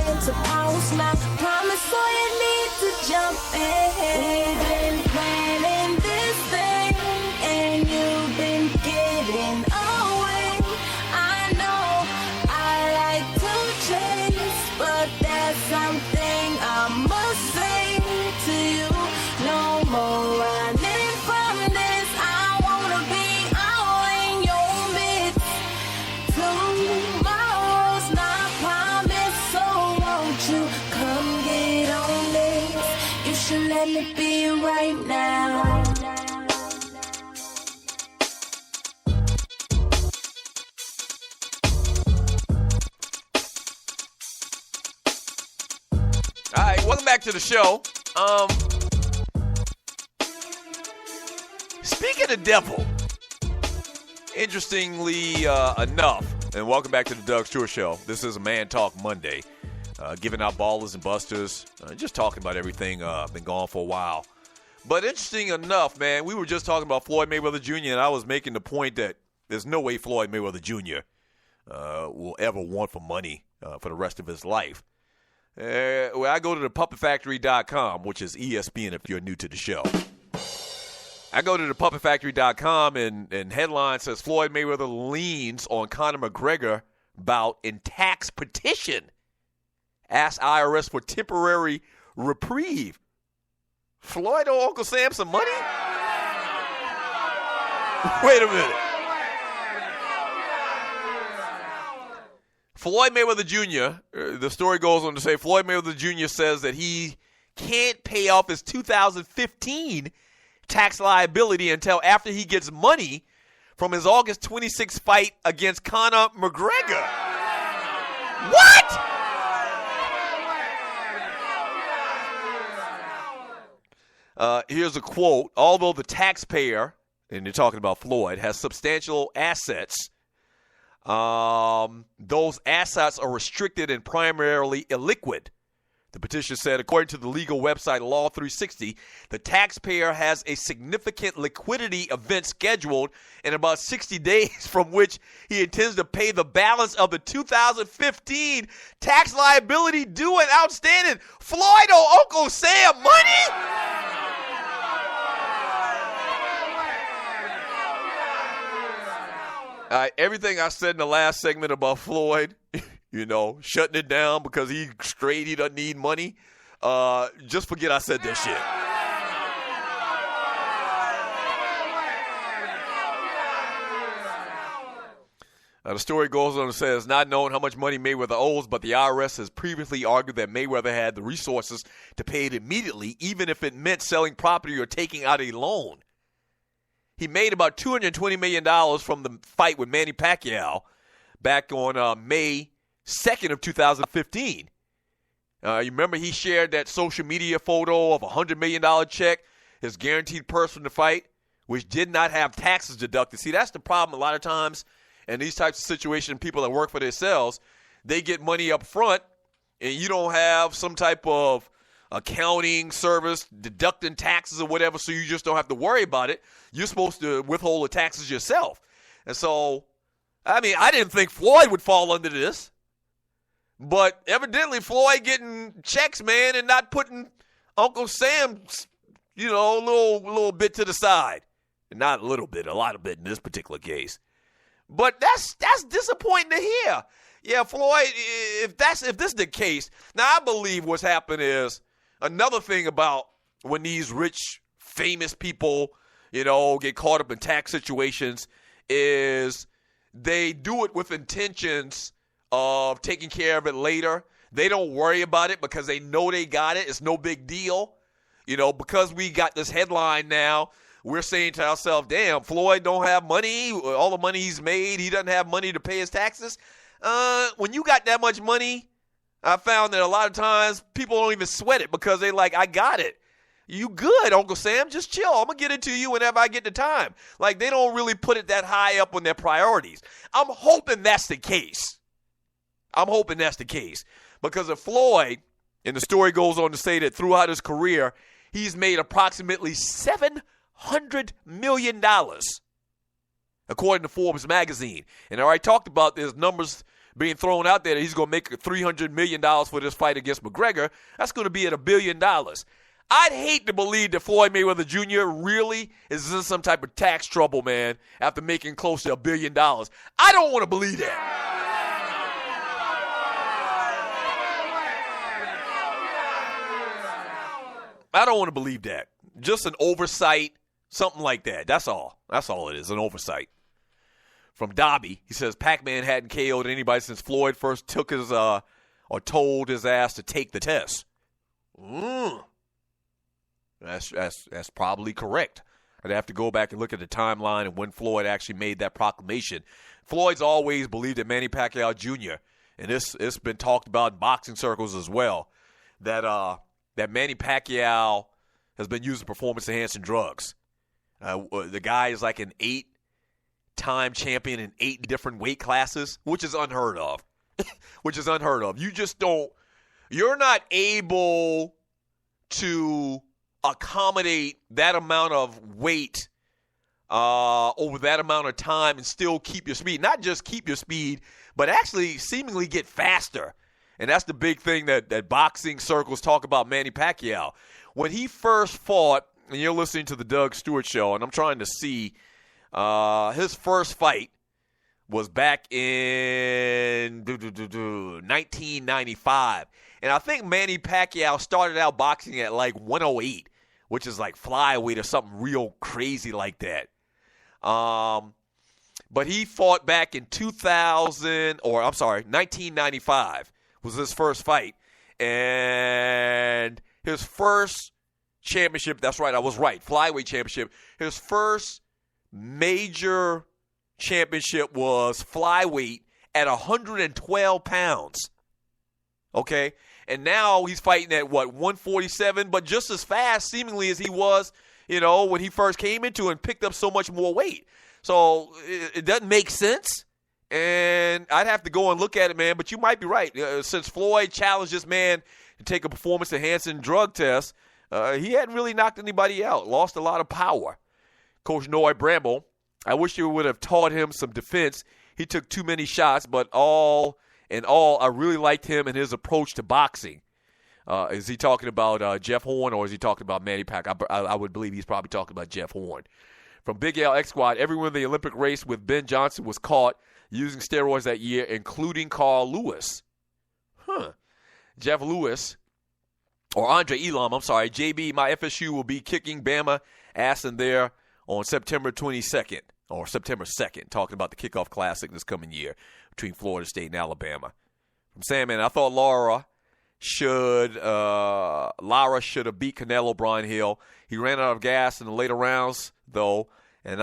when to pause now. Promise all you need to jump in. We've been planning this thing, and you've been getting away. I know I like to chase, but that's something I must say to you. No more running from this. I wanna be all in your midst. Tomorrow's not promised, so won't you come get on this? You should let me be right now. All right, welcome back to the show. Speaking of devil, interestingly enough, and welcome back to the Doug Stewart Show. This is a Man Talk Monday, giving out ballers and busters, just talking about everything. Been gone for a while. But interesting enough, man, we were just talking about Floyd Mayweather Jr., and I was making the point that there's no way Floyd Mayweather Jr. Will ever want for money for the rest of his life. Well, I go to the puppetfactory.com, which is ESPN if you're new to the show. I go to the puppetfactory.com, and headline says Floyd Mayweather leans on Conor McGregor bout in tax petition. Ask IRS for temporary reprieve. Floyd owe Uncle Sam some money? Wait a minute. Floyd Mayweather Jr., the story goes on to say Floyd Mayweather Jr. says that he can't pay off his 2015 tax liability until after he gets money from his August 26th fight against Conor McGregor. What? Here's a quote. Although the taxpayer, and you're talking about Floyd, has substantial assets, those assets are restricted and primarily illiquid. The petition said, according to the legal website Law 360, the taxpayer has a significant liquidity event scheduled in about 60 days from which he intends to pay the balance of the 2015 tax liability due and outstanding. Floyd owe Uncle Sam money? Everything I said in the last segment about Floyd, shutting it down because he straight, he doesn't need money, just forget I said that shit. The story goes on and says, not knowing how much money Mayweather owes, but the IRS has previously argued that Mayweather had the resources to pay it immediately, even if it meant selling property or taking out a loan. He made about $220 million from the fight with Manny Pacquiao back on May 2nd of 2015. You remember he shared that social media photo of a $100 million check, his guaranteed purse from the fight, which did not have taxes deducted. See, that's the problem a lot of times in these types of situations. People that work for themselves, they get money up front, and you don't have some type of accounting service deducting taxes or whatever, so you just don't have to worry about it. You're supposed to withhold the taxes yourself. And so, I didn't think Floyd would fall under this. But evidently Floyd getting checks, man, and not putting Uncle Sam, a little bit to the side. And not a little bit, a lot of bit in this particular case. But that's disappointing to hear. Yeah, Floyd, if this is the case, now I believe what's happened is another thing about when these rich, famous people, get caught up in tax situations is they do it with intentions of taking care of it later. They don't worry about it because they know they got it. It's no big deal. Because we got this headline now, we're saying to ourselves, damn, Floyd don't have money. All the money he's made, he doesn't have money to pay his taxes. When you got that much money, I found that a lot of times people don't even sweat it because they like, I got it. You good, Uncle Sam. Just chill. I'm going to get it to you whenever I get the time. Like, they don't really put it that high up on their priorities. I'm hoping that's the case. Because if Floyd, and the story goes on to say that throughout his career, he's made approximately $700 million, according to Forbes magazine. And I already talked about there's numbers being thrown out there that he's going to make $300 million for this fight against McGregor. That's going to be at $1 billion. I'd hate to believe that Floyd Mayweather Jr. really is in some type of tax trouble, man, after making close to $1 billion. I don't want to believe that. I don't want to believe that. Just an oversight, something like that. That's all. That's all it is, an oversight. From Dobby, he says Pac-Man hadn't KO'd anybody since Floyd first took his or told his ass to take the test. That's probably correct. I'd have to go back and look at the timeline and when Floyd actually made that proclamation. Floyd's always believed that Manny Pacquiao Jr., and it's been talked about in boxing circles as well, that Manny Pacquiao has been using performance-enhancing drugs. The guy is like an 8-time champion in 8 different weight classes, which is unheard of. You just don't – you're not able to accommodate that amount of weight over that amount of time and still keep your speed. Not just keep your speed, but actually seemingly get faster. And that's the big thing that boxing circles talk about Manny Pacquiao. When he first fought, and you're listening to the Doug Stewart Show, and I'm trying to see his first fight was back in 1995. And I think Manny Pacquiao started out boxing at like 108, which is like flyweight or something real crazy like that. But he fought back in 1995 was his first fight. And his first championship, that's right, I was right, flyweight championship. His first major championship was flyweight at 112 pounds. Okay? And now he's fighting at, 147, but just as fast, seemingly, as he was, when he first came into it and picked up so much more weight. So it doesn't make sense. And I'd have to go and look at it, man, but you might be right. Since Floyd challenged this man to take a performance-enhancing drug test, he hadn't really knocked anybody out, lost a lot of power. Coach Noy Bramble, I wish you would have taught him some defense. He took too many shots, but all in all, I really liked him and his approach to boxing. Is he talking about Jeff Horn, or is he talking about Manny Pacquiao? I would believe he's probably talking about Jeff Horn. From Big L X Squad, everyone in the Olympic race with Ben Johnson was caught using steroids that year, including Carl Lewis. Jeff Lewis, or Andre Elam, I'm sorry. JB, my FSU will be kicking Bama ass in there on September 22nd, or September 2nd, talking about the kickoff classic this coming year between Florida State and Alabama. From Sandman, I thought Lara should have beat Canelo Brian Hill. He ran out of gas in the later rounds, though, and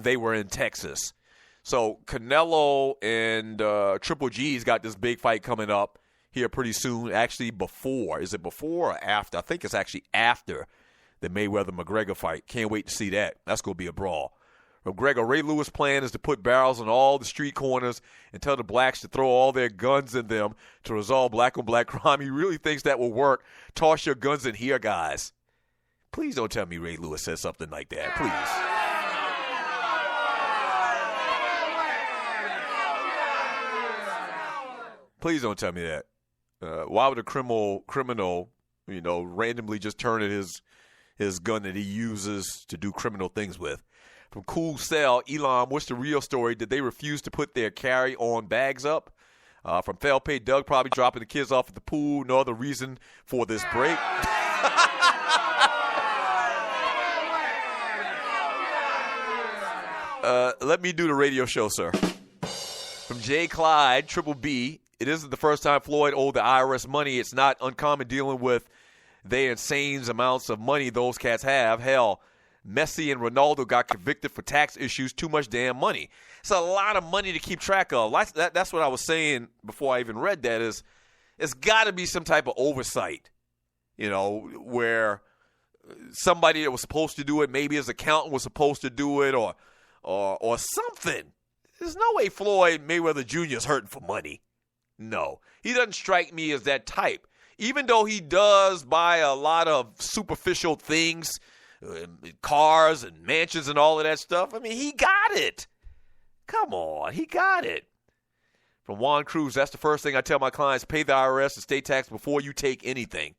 they were in Texas. So Canelo and Triple G's got this big fight coming up here pretty soon. Actually, before. Is it before or after? I think it's actually after the Mayweather-McGregor fight. Can't wait to see that. That's going to be a brawl. From Gregor, Ray Lewis' plan is to put barrels on all the street corners and tell the blacks to throw all their guns in them to resolve black-on-black crime. He really thinks that will work. Toss your guns in here, guys. Please don't tell me Ray Lewis said something like that. Please. Please don't tell me that. Why would a criminal, randomly just turn in his gun that he uses to do criminal things with? From Cool Cell, Elam, what's the real story? Did they refuse to put their carry-on bags up? From Felpay, Doug probably dropping the kids off at the pool. No other reason for this break. Let me do the radio show, sir. From J. Clyde, Triple B, it isn't the first time Floyd owed the IRS money. It's not uncommon dealing with the insane amounts of money those cats have. Hell, Messi and Ronaldo got convicted for tax issues, too much damn money. It's a lot of money to keep track of. That's what I was saying before I even read that is it's got to be some type of oversight, where somebody that was supposed to do it, maybe his accountant was supposed to do it or something. There's no way Floyd Mayweather Jr. is hurting for money. No. He doesn't strike me as that type. Even though he does buy a lot of superficial things, cars and mansions and all of that stuff, I mean, he got it. Come on, he got it. From Juan Cruz, that's the first thing I tell my clients, pay the IRS and state tax before you take anything.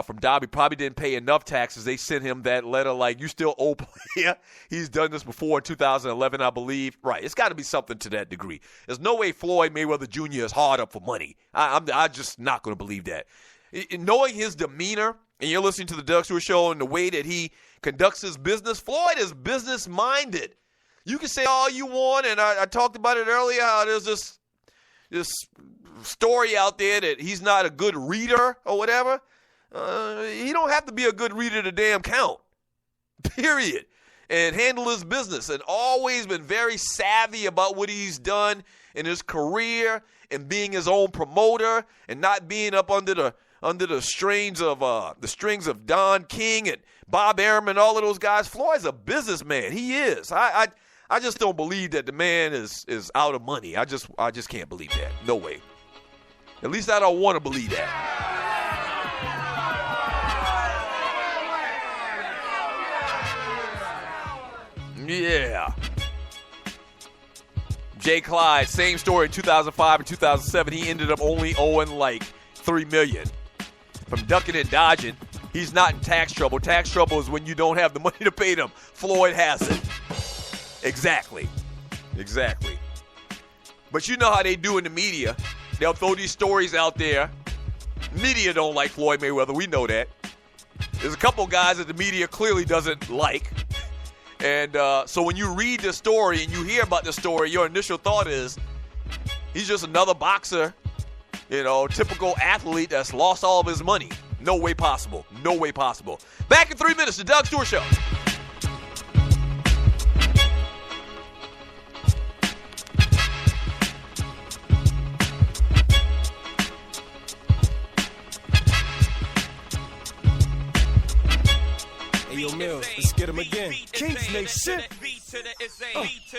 From Dobby, probably didn't pay enough taxes. They sent him that letter like, you still owe player. He's done this before in 2011, I believe. Right, it's got to be something to that degree. There's no way Floyd Mayweather Jr. is hard up for money. I'm just not going to believe that. Knowing his demeanor, and you're listening to the Doug Stewart Show and the way that he conducts his business, Floyd is business-minded. You can say all you want, and I talked about it earlier, how there's this story out there that he's not a good reader or whatever. He don't have to be a good reader to damn count, period, and handle his business, and always been very savvy about what he's done in his career and being his own promoter and not being up under the strings of Don King and Bob Arum and all of those guys. Floyd's a businessman. He is. I just don't believe that the man is out of money. I just can't believe that. No way. At least I don't want to believe that. Yeah. Jay Clyde, same story in 2005 and 2007. He ended up only owing like $3 million. From ducking and dodging, he's not in tax trouble. Tax trouble is when you don't have the money to pay them. Floyd has it. Exactly. But you know how they do in the media. They'll throw these stories out there. Media don't like Floyd Mayweather. We know that. There's a couple guys that the media clearly doesn't like. And so when you read the story and you hear about the story, your initial thought is he's just another boxer, typical athlete that's lost all of his money. No way possible. Back in 3 minutes, the Doug Stewart Show. Yo, Mills, let's get him again. Kings Nation.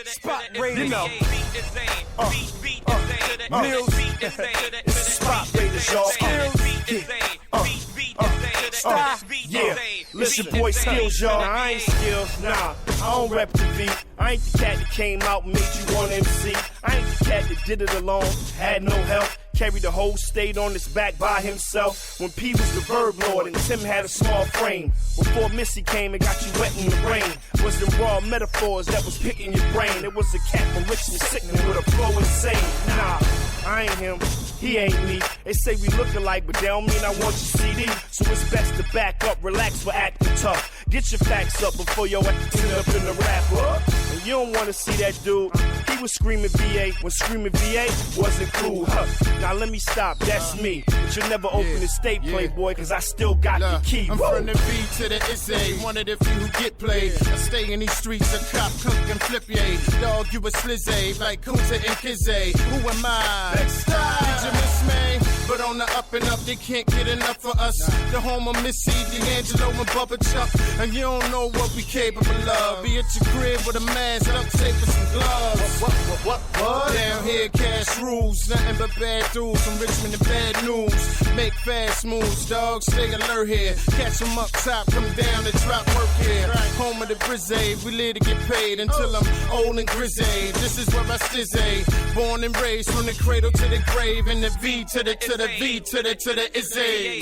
Spot radio. Mills. Spot radio, y'all. Yeah. Listen, boy, skills, y'all. I ain't skills, nah. I don't rep the beat. I ain't the cat that came out and made you want MC. I ain't the cat that did it alone, had no help. Carried the whole state on his back by himself. When P was the verb lord and Tim had a small frame. Before Missy came and got you wet in the rain. Was them raw metaphors that was picking your brain. It was a cat from Richmond sickening with a flow insane. Nah, I ain't him, he ain't me. They say we look alike, but they don't mean I want your CD. So it's best to back up, relax for acting tough. Get your facts up before your ass end up in the rapper. And you don't want to see that dude. He was screaming VA when screaming VA wasn't cool. Now let me stop, that's me. But you'll never open the state, Playboy, cause I still got the key. I'm from the B to the SA, one of the few who get played. I stay in these streets, a cop, cook, and flip yay. Dog, you a slizzy, like Kunta and Kizzy. Who am I? Next-time. Did you miss me? But on the up and up, they can't get enough for us. The home of Missy, D'Angelo, and Bubba Chuck. And you don't know what we capable of. Be at your crib with a mask, duct tape, and some gloves. What? Down here, cash rules. Nothing but bad dudes from Richmond and bad news. Make fast moves, dog. Stay alert here. Catch them up top, come down and drop work here. Home of the Brizzy, we live to get paid until I'm old and grizzly. This is where I stizzy. Born and raised from the cradle to the grave. And the V to the V to the Izzy.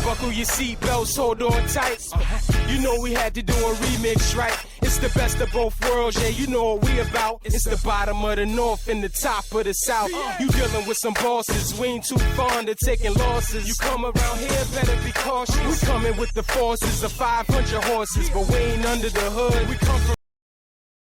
Buckle your seatbelts, hold on tight. You know we had to do a remix, right? It's the best of both worlds, yeah, you know what we about. It's the bottom of the north and the top of the south. You dealing with some bosses, we ain't too fond of taking losses. You come around here, better be cautious. We coming with the forces of 500 horses, but we ain't under the hood. We come from